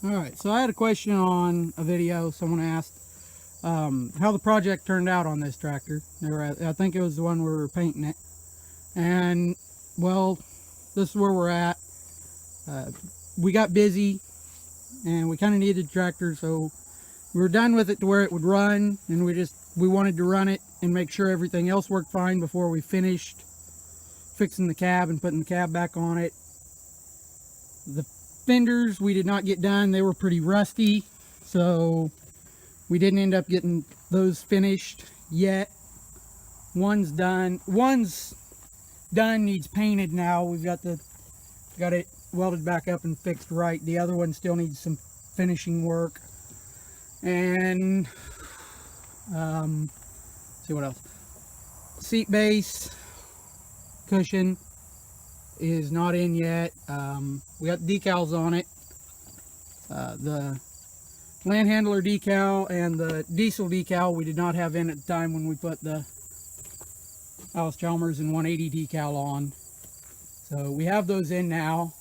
Alright, so I had a question on a video. Someone asked how the project turned out on this tractor. I think it was the one where we were painting it. And, well, this is where we're at. We got busy and we kind of needed the tractor, so we were done with it to where it would run, and we wanted to run it and make sure everything else worked fine before we finished fixing the cab and putting the cab back on it. The fenders we did not get done. They were pretty rusty, so we didn't end up getting those finished yet. One's done, needs painted now. We've got it welded back up and fixed right. The other one still needs some finishing work. And see what else. Seat base cushion is not in yet. We got decals on it. The land handler decal and the diesel decal we did not have in at the time when we put the Allis Chalmers and 180 decal on. So we have those in now.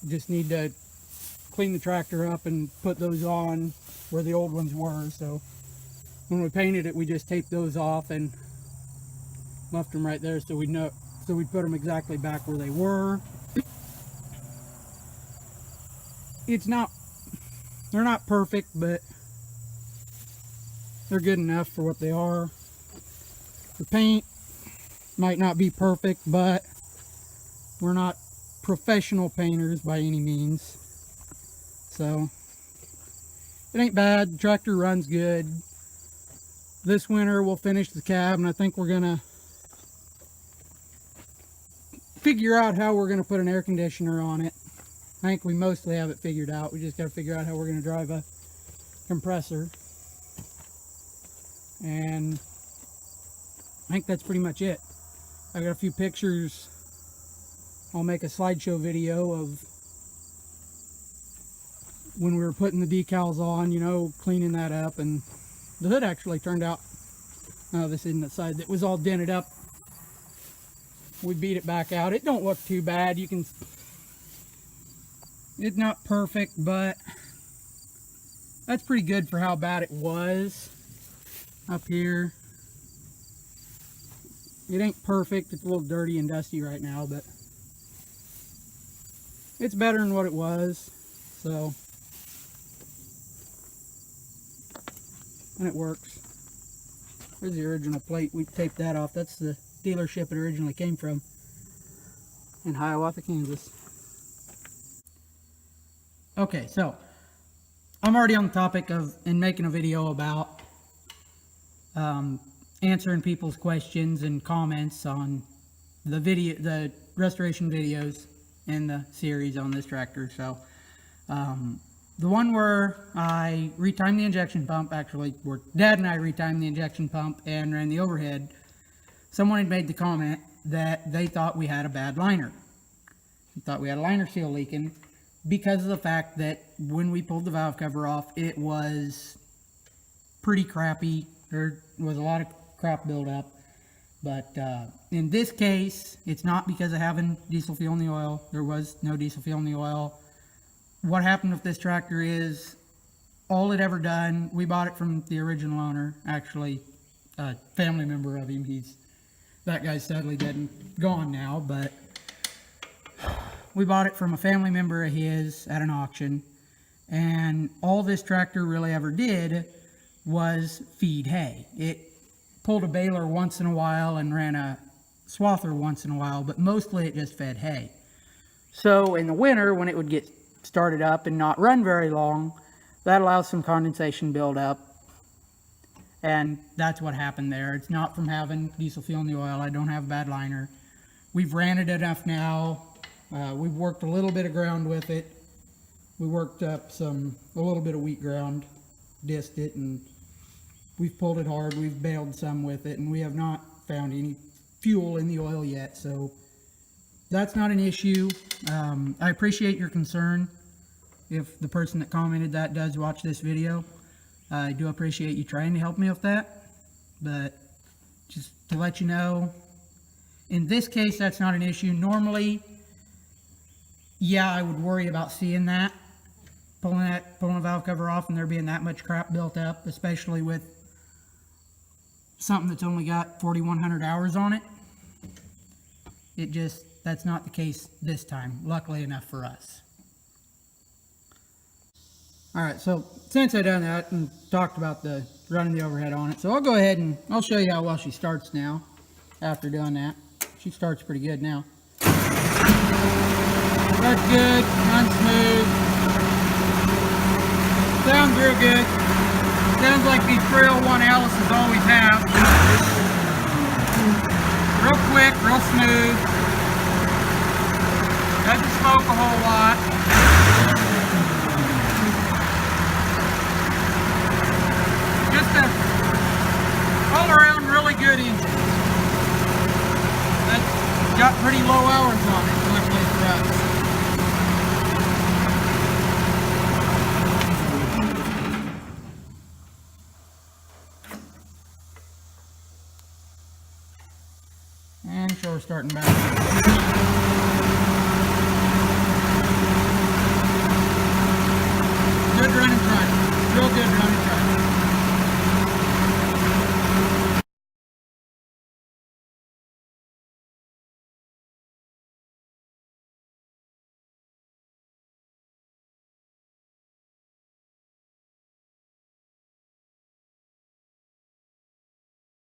Just need to clean the tractor up and put those on where the old ones were. So when we painted it, we just taped those off and left them right there so we'd put them exactly back where they were. They're not perfect, but they're good enough for what they are. The paint might not be perfect, but we're not professional painters by any means. So it ain't bad. The tractor runs good. This winter we'll finish the cab, and I think we're gonna figure out how we're gonna put an air conditioner on it. I think we mostly have it figured out. We just got to figure out how we're going to drive a compressor. And I think that's pretty much it. I got a few pictures. I'll make a slideshow video of when we were putting the decals on, you know, cleaning that up. And the hood actually turned out, oh, this isn't the side that was all dented up. We beat it back out. It don't look too bad. It's not perfect, but that's pretty good for how bad it was up here. It ain't perfect. It's a little dirty and dusty right now, but it's better than what it was. So, and it works. There's the original plate. We taped that off. That's the dealership it originally came from in Hiawatha, Kansas. Okay, so I'm already on the topic of making a video about answering people's questions and comments on the restoration videos in the series on this tractor. So the one where I retimed the injection pump, actually, where Dad and I retimed the injection pump and ran the overhead, someone had made the comment that they thought we had a bad liner. They thought we had a liner seal leaking, because of the fact that when we pulled the valve cover off, it was pretty crappy. There was a lot of crap buildup. But in this case, it's not because of having diesel fuel in the oil. There was no diesel fuel in the oil. What happened with this tractor is, all it ever done, we bought it from the original owner, actually a family member of him. That guy's sadly dead and gone now, but we bought it from a family member of his at an auction, and all this tractor really ever did was feed hay. It pulled a baler once in a while and ran a swather once in a while, but mostly it just fed hay. So in the winter, when it would get started up and not run very long, that allows some condensation buildup, and that's what happened there. It's not from having diesel fuel in the oil. I don't have a bad liner. We've ran it enough now. We've worked a little bit of ground with it. We worked up a little bit of wheat ground, dissed it, and we've pulled it hard. We've baled some with it, and we have not found any fuel in the oil yet, so that's not an issue. I appreciate your concern. If the person that commented that does watch this video, I do appreciate you trying to help me with that. But just to let you know, in this case, that's not an issue. Normally, yeah, I would worry about seeing that, pulling the valve cover off and there being that much crap built up, especially with something that's only got 4,100 hours on it. That's not the case this time, luckily enough for us. Alright, so since I done that and talked about running the overhead on it, so I'll go ahead and I'll show you how well she starts now after doing that. She starts pretty good now. Starts good, runs smooth. Sounds real good. Sounds like these 301 Allis always have. Real quick, real smooth. Doesn't smoke a whole lot. Just a all around really good engine. That's got pretty low hours on it, luckily for us. And so we're starting back.